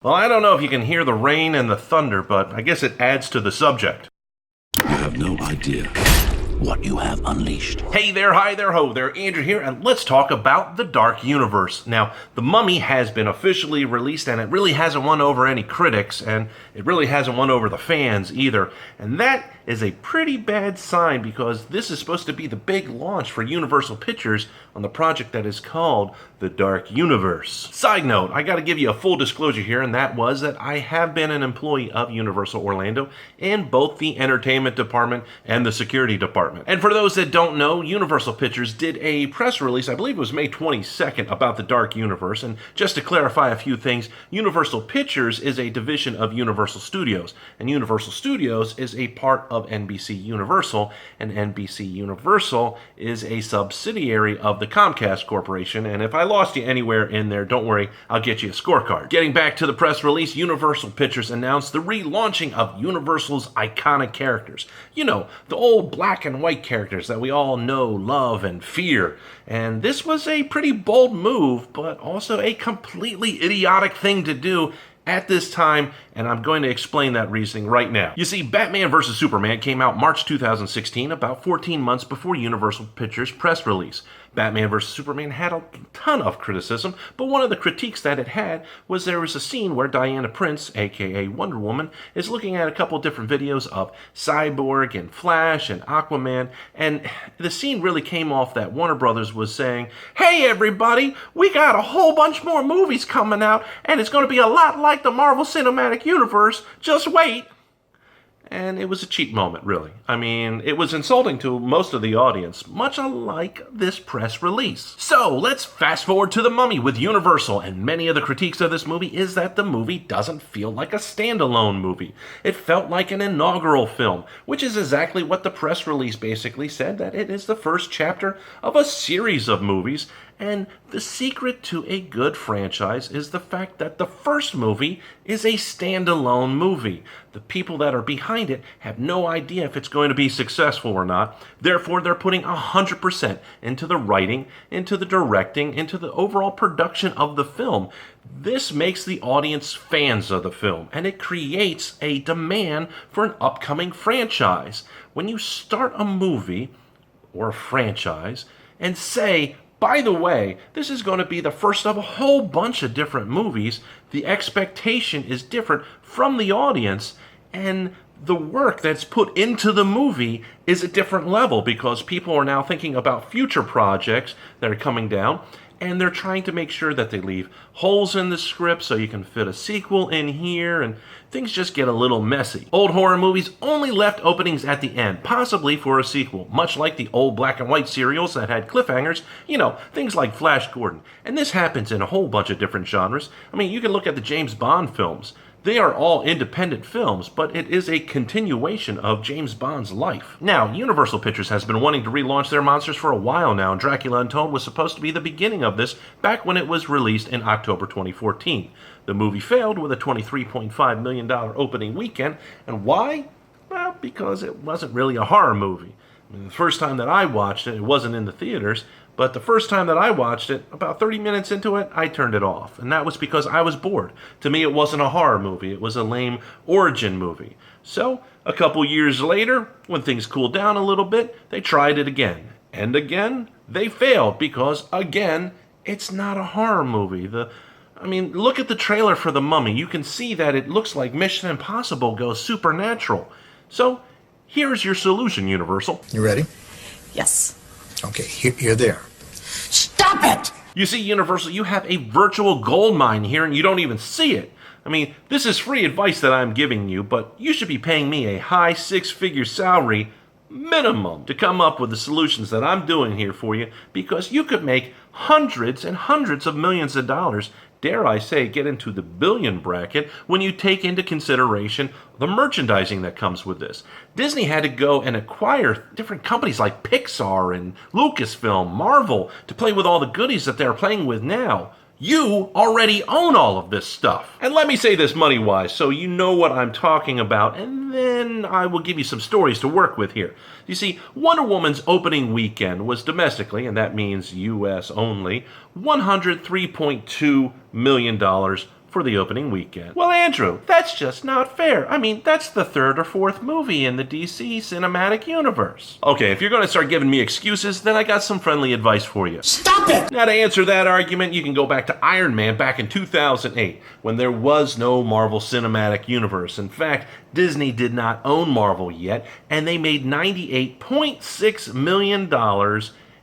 Well, I don't know if you can hear the rain and the thunder, but I guess it adds to the subject. You have no idea what you have unleashed. Hey there, hi there, ho there, Andrew here, and let's talk about the Dark Universe. Now, The Mummy has been officially released, and it really hasn't won over any critics, and it really hasn't won over the fans either. And that is a pretty bad sign, because this is supposed to be the big launch for Universal Pictures on the project that is called The Dark Universe. Side note, I gotta give you a full disclosure here, and that was that I have been an employee of Universal Orlando in both the entertainment department and the security department. And for those that don't know, Universal Pictures did a press release, I believe it was May 22nd, about the Dark Universe. And just to clarify a few things, Universal Pictures is a division of Universal Studios, and Universal Studios is a part of NBC Universal, and NBC Universal is a subsidiary of the Comcast Corporation. And if I lost you anywhere in there, don't worry, I'll get you a scorecard. Getting back to the press release, Universal Pictures announced the relaunching of Universal's iconic characters. You know, the old black and white characters that we all know, love, and fear. And this was a pretty bold move, but also a completely idiotic thing to do at this time, and I'm going to explain that reasoning right now. You see, Batman vs. Superman came out March 2016, about 14 months before Universal Pictures' press release. Batman vs. Superman had a ton of criticism, but one of the critiques that it had was there was a scene where Diana Prince, aka Wonder Woman, is looking at a couple different videos of Cyborg and Flash and Aquaman, and the scene really came off that Warner Brothers was saying, "Hey everybody, we got a whole bunch more movies coming out, and it's going to be a lot like the Marvel Cinematic Universe, just wait." And it was a cheap moment, really. I mean, it was insulting to most of the audience, much unlike this press release. So, let's fast forward to The Mummy with Universal, and many of the critiques of this movie is that the movie doesn't feel like a standalone movie. It felt like an inaugural film, which is exactly what the press release basically said, that it is the first chapter of a series of movies. And the secret to a good franchise is the fact that the first movie is a standalone movie. The people that are behind it have no idea if it's going to be successful or not. Therefore, they're putting 100% into the writing, into the directing, into the overall production of the film. This makes the audience fans of the film, and it creates a demand for an upcoming franchise. When you start a movie or a franchise and say, by the way, this is going to be the first of a whole bunch of different movies, the expectation is different from the audience, and the work that's put into the movie is a different level, because people are now thinking about future projects that are coming down, and they're trying to make sure that they leave holes in the script so you can fit a sequel in here, and things just get a little messy. Old horror movies only left openings at the end, possibly for a sequel, much like the old black and white serials that had cliffhangers, you know, things like Flash Gordon. And this happens in a whole bunch of different genres. I mean, you can look at the James Bond films. They are all independent films, but it is a continuation of James Bond's life. Now, Universal Pictures has been wanting to relaunch their monsters for a while now, and Dracula Untold was supposed to be the beginning of this back when it was released in October 2014. The movie failed with a $23.5 million opening weekend, and why? Well, because it wasn't really a horror movie. I mean, the first time that I watched it, it wasn't in the theaters, but the first time that I watched it, about 30 minutes into it, I turned it off. And that was because I was bored. To me, it wasn't a horror movie. It was a lame origin movie. So, a couple years later, when things cooled down a little bit, they tried it again. And again, they failed because, again, it's not a horror movie. Look at the trailer for The Mummy. You can see that it looks like Mission Impossible goes supernatural. So, here's your solution, Universal. You ready? Yes. Okay, you're there. Stop it! You see, Universal, you have a virtual gold mine here, and you don't even see it. I mean, this is free advice that I'm giving you, but you should be paying me a high six-figure salary minimum to come up with the solutions that I'm doing here for you, because you could make hundreds and hundreds of millions of dollars, dare I say, get into the billion bracket, when you take into consideration the merchandising that comes with this. Disney had to go and acquire different companies like Pixar and Lucasfilm, Marvel, to play with all the goodies that they're playing with now. You already own all of this stuff. And let me say this money-wise, so you know what I'm talking about, and then I will give you some stories to work with here. You see, Wonder Woman's opening weekend was domestically, and that means U.S. only, $103.2 million for the opening weekend. Well, Andrew, that's just not fair. I mean, that's the third or fourth movie in the DC cinematic universe. Okay, if you're going to start giving me excuses, then I got some friendly advice for you. Stop it! Now, to answer that argument, you can go back to Iron Man back in 2008, when there was no Marvel Cinematic Universe. In fact, Disney did not own Marvel yet, and they made $98.6 million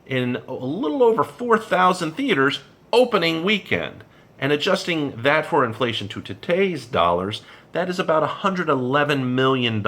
in a little over 4,000 theaters opening weekend. And adjusting that for inflation to today's dollars, that is about $111 million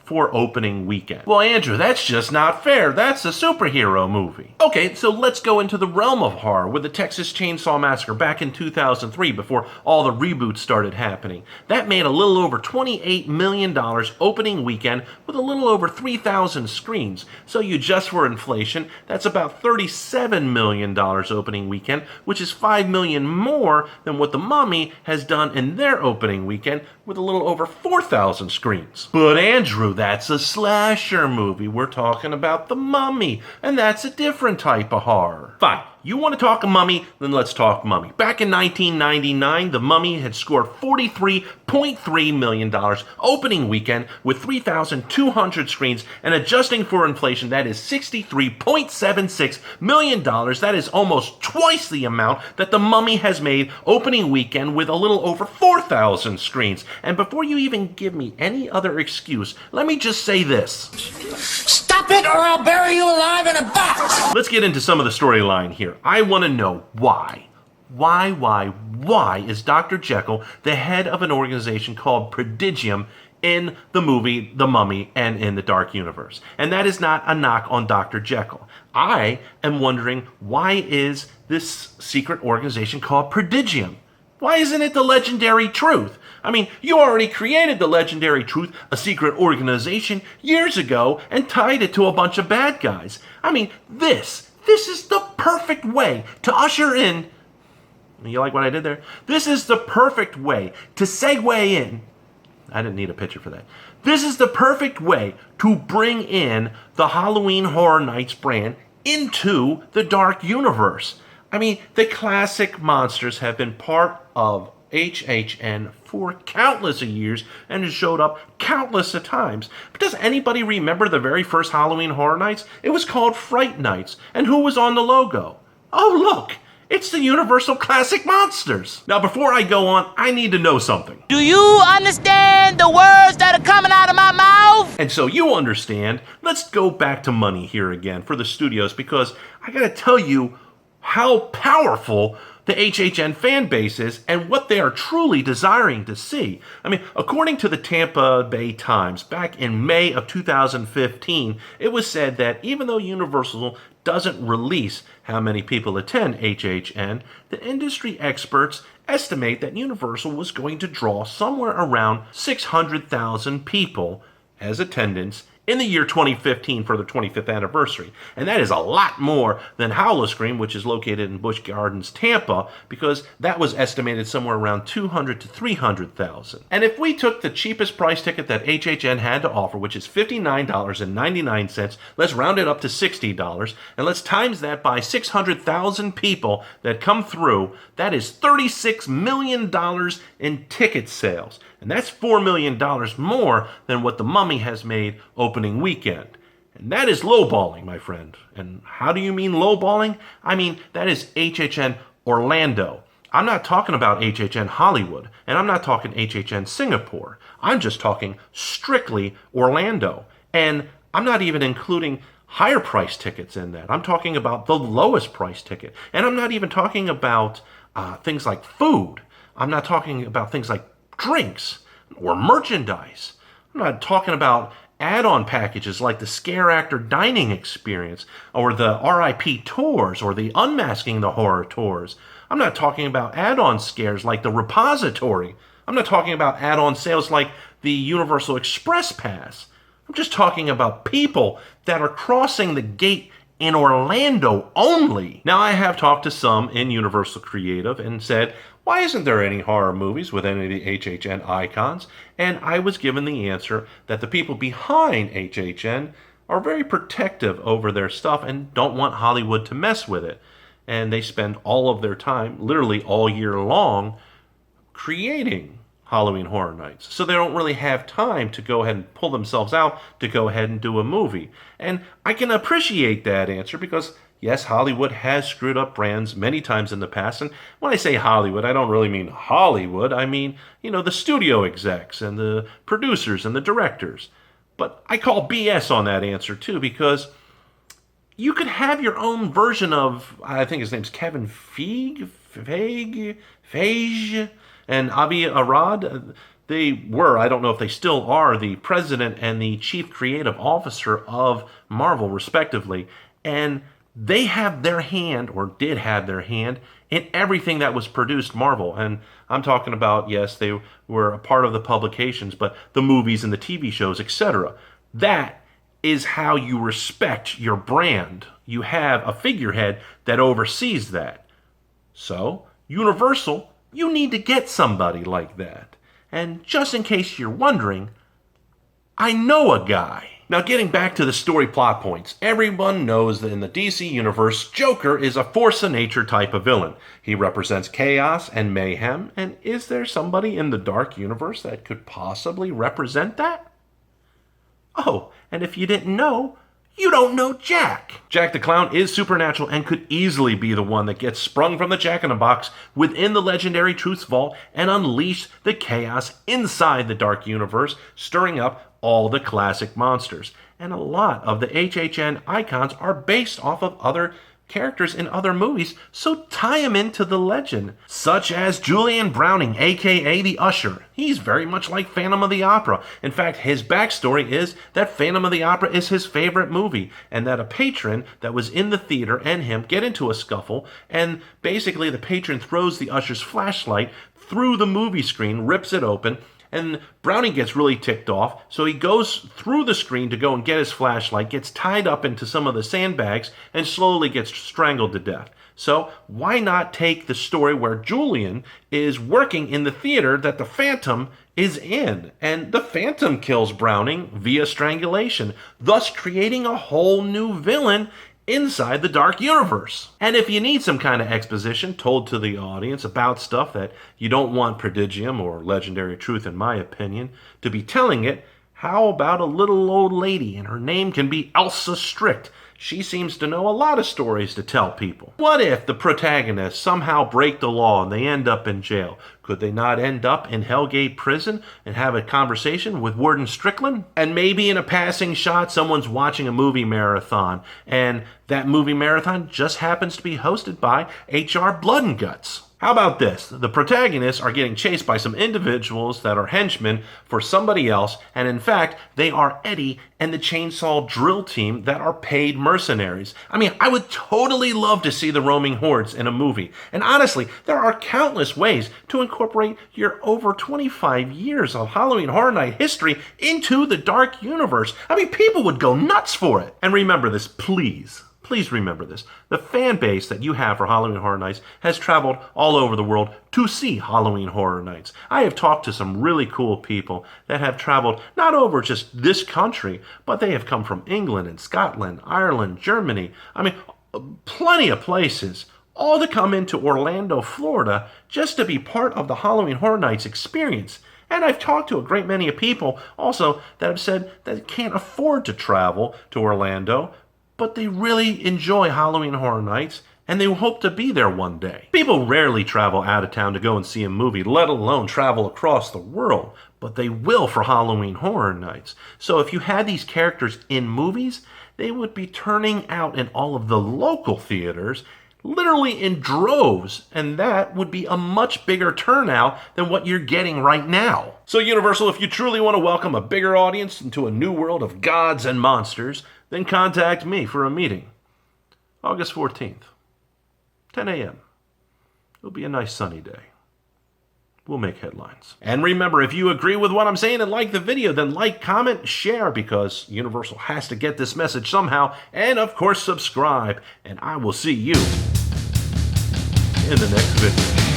for opening weekend. Well, Andrew, that's just not fair. That's a superhero movie. Okay, so let's go into the realm of horror with the Texas Chainsaw Massacre back in 2003 before all the reboots started happening. That made a little over $28 million opening weekend with a little over 3,000 screens. So you adjust for inflation, that's about $37 million opening weekend, which is $5 million more than what The Mummy has done in their opening weekend with a little over 4,000 screens. But Andrew, that's a slasher movie. We're talking about The Mummy, and that's a different type of horror. Fine. You want to talk a Mummy? Then let's talk Mummy. Back in 1999, The Mummy had scored $43.3 million opening weekend with 3,200 screens, and adjusting for inflation, that is $63.76 million. That is almost twice the amount that The Mummy has made opening weekend with a little over 4,000 screens. And before you even give me any other excuse, let me just say this. Stop it or I'll bury you alive in a box! Let's get into some of the storyline here. I want to know why. Why is Dr. Jekyll the head of an organization called Prodigium in the movie The Mummy and in the Dark Universe? And that is not a knock on Dr. Jekyll. I am wondering, why is this secret organization called Prodigium? Why isn't it the Legendary Truth? I mean, you already created the Legendary Truth, a secret organization, years ago and tied it to a bunch of bad guys. I mean, this is the perfect way to usher in... You like what I did there? This is the perfect way to segue in... I didn't need a picture for that. This is the perfect way to bring in the Halloween Horror Nights brand into the Dark Universe. I mean, the classic monsters have been part of HHN for countless of years and has showed up countless of times. But does anybody remember the very first Halloween Horror Nights? It was called Fright Nights. And who was on the logo? Oh, look! It's the Universal Classic Monsters. Now, before I go on, I need to know something. Do you understand the words that are coming out of my mouth? And so you understand, let's go back to money here again for the studios, because I gotta tell you how powerful the HHN fan base is and what they are truly desiring to see. I mean, according to the Tampa Bay Times, back in May of 2015, it was said that even though Universal doesn't release how many people attend HHN, the industry experts estimate that Universal was going to draw somewhere around 600,000 people as attendance in the year 2015 for their 25th anniversary. And that is a lot more than Howl-O-Scream, which is located in Busch Gardens, Tampa, because that was estimated somewhere around 200 to 300,000. And if we took the cheapest price ticket that HHN had to offer, which is $59.99, let's round it up to $60, and let's times that by 600,000 people that come through, that is $36 million in ticket sales. And that's $4 million more than what The Mummy has made opening weekend. And that is lowballing, my friend. And how do you mean lowballing? I mean, that is HHN Orlando. I'm not talking about HHN Hollywood, and I'm not talking HHN Singapore. I'm just talking strictly Orlando. And I'm not even including higher price tickets in that. I'm talking about the lowest price ticket. And I'm not even talking about things like food. I'm not talking about things like drinks or merchandise. I'm not talking about add-on packages like the Scare Actor dining experience or the RIP tours or the Unmasking the Horror tours. I'm not talking about add-on scares like the Repository. I'm not talking about add-on sales like the Universal Express Pass. I'm just talking about people that are crossing the gate in Orlando only. Now, I have talked to some in Universal Creative and said, why isn't there any horror movies with any of the HHN icons? And I was given the answer that the people behind HHN are very protective over their stuff and don't want Hollywood to mess with it. And they spend all of their time, literally all year long, creating Halloween Horror Nights. So they don't really have time to go ahead and pull themselves out to go ahead and do a movie. And I can appreciate that answer because, yes, Hollywood has screwed up brands many times in the past. And when I say Hollywood, I don't really mean Hollywood. I mean, the studio execs and the producers and the directors. But I call BS on that answer too, because you could have your own version of, I think his name's Kevin Feige, and Avi Arad. They were, I don't know if they still are, the president and the chief creative officer of Marvel, respectively. And they have their hand, or did have their hand, in everything that was produced Marvel. And I'm talking about, yes, they were a part of the publications, but the movies and the TV shows, etc. That is how you respect your brand. You have a figurehead that oversees that. So, Universal, you need to get somebody like that. And just in case you're wondering, I know a guy. Now, getting back to the story plot points, everyone knows that in the DC universe, Joker is a force of nature type of villain. He represents chaos and mayhem, and is there somebody in the dark universe that could possibly represent that? Oh, and if you didn't know, you don't know Jack. Jack the Clown is supernatural and could easily be the one that gets sprung from the Jack-in-the-Box within the legendary Truth's Vault and unleash the chaos inside the dark universe, stirring up all the classic monsters. And a lot of the HHN icons are based off of other characters in other movies, so tie him into the legend, such as Julian Browning, aka the Usher. He's very much like Phantom of the Opera. In fact, his backstory is that Phantom of the Opera is his favorite movie, and that a patron that was in the theater and him get into a scuffle, and basically the patron throws the Usher's flashlight through the movie screen, rips it open, and Browning gets really ticked off, so he goes through the screen to go and get his flashlight, gets tied up into some of the sandbags, and slowly gets strangled to death. So why not take the story where Julian is working in the theater that the Phantom is in, and the Phantom kills Browning via strangulation, thus creating a whole new villain inside the dark universe. And if you need some kind of exposition told to the audience about stuff that you don't want Prodigium, or Legendary Truth in my opinion, to be telling it, how about a little old lady and her name can be Elsa Strict? She seems to know a lot of stories to tell people. What if the protagonists somehow break the law and they end up in jail? Could they not end up in Hellgate Prison and have a conversation with Warden Strickland? And maybe in a passing shot, someone's watching a movie marathon, and that movie marathon just happens to be hosted by HR Blood and Guts. How about this? The protagonists are getting chased by some individuals that are henchmen for somebody else, and in fact, they are Eddie and the Chainsaw Drill team that are paid mercenaries. I mean, I would totally love to see the roaming hordes in a movie. And honestly, there are countless ways to incorporate your over 25 years of Halloween Horror Night history into the dark universe. I mean, people would go nuts for it. And remember this, please. Please remember this. The fan base that you have for Halloween Horror Nights has traveled all over the world to see Halloween Horror Nights. I have talked to some really cool people that have traveled not over just this country, but they have come from England and Scotland, Ireland, Germany. I mean, plenty of places, all to come into Orlando, Florida, just to be part of the Halloween Horror Nights experience. And I've talked to a great many of people also that have said that they can't afford to travel to Orlando, but they really enjoy Halloween Horror Nights, and they hope to be there one day. People rarely travel out of town to go and see a movie, let alone travel across the world, but they will for Halloween Horror Nights. So if you had these characters in movies, they would be turning out in all of the local theaters, literally in droves, and that would be a much bigger turnout than what you're getting right now. So Universal, if you truly want to welcome a bigger audience into a new world of gods and monsters, then contact me for a meeting. August 14th, 10 a.m. It'll be a nice sunny day. We'll make headlines. And remember, if you agree with what I'm saying and like the video, then like, comment, share, because Universal has to get this message somehow. And of course, subscribe. And I will see you in the next video.